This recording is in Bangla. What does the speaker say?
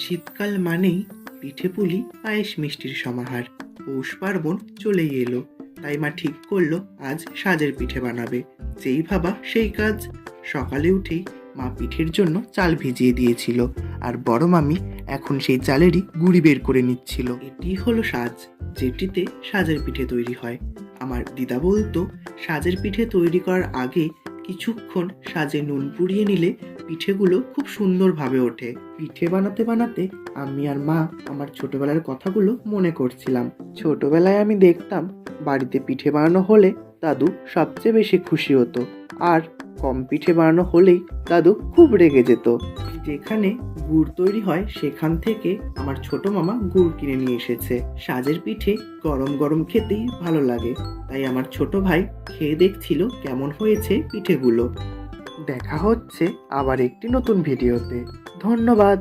শীতকাল মানেই পিঠেপুলি পায়েস মিষ্টির সমাহার। পৌষ পার্বণ চলেই এলো, তাই মা ঠিক করলো আজ সাজের পিঠে বানাবে। যেই ভাবা সেই কাজ। সকালে উঠেই মা পিঠের জন্য চাল ভিজিয়ে দিয়েছিল, আর বড় মামি এখন সেই চালেরই গুঁড়ি বের করে নিচ্ছিল। এটি হলো সাজ, যেটিতে সাজের পিঠে তৈরি হয়। আমার দিদা বলতো, সাজের পিঠে তৈরি করার আগে কিছুক্ষণ সাজে নুন পুড়িয়ে নিলে পিঠেগুলো খুব সুন্দরভাবে ওঠে। পিঠে বানাতে বানাতে আমি আর মা আমার ছোটবেলার কথাগুলো মনে করছিলাম। ছোটবেলায় আমি দেখতাম বাড়িতে পিঠে বানানো হলে দাদু সবচেয়ে বেশি খুশি হতো, আর কম পিঠে বানানো হলেই দাদু খুব রেগে যেত। যেখানে গুড় তৈরি হয় সেখান থেকে আমার ছোট মামা গুড় কিনে নিয়ে এসেছে। সাজের পিঠে গরম গরম খেতেই ভালো লাগে, তাই আমার ছোট ভাই খেয়ে দেখছিল কেমন হয়েছে পিঠেগুলো। দেখা হচ্ছে আবার একটি নতুন ভিডিওতে। ধন্যবাদ।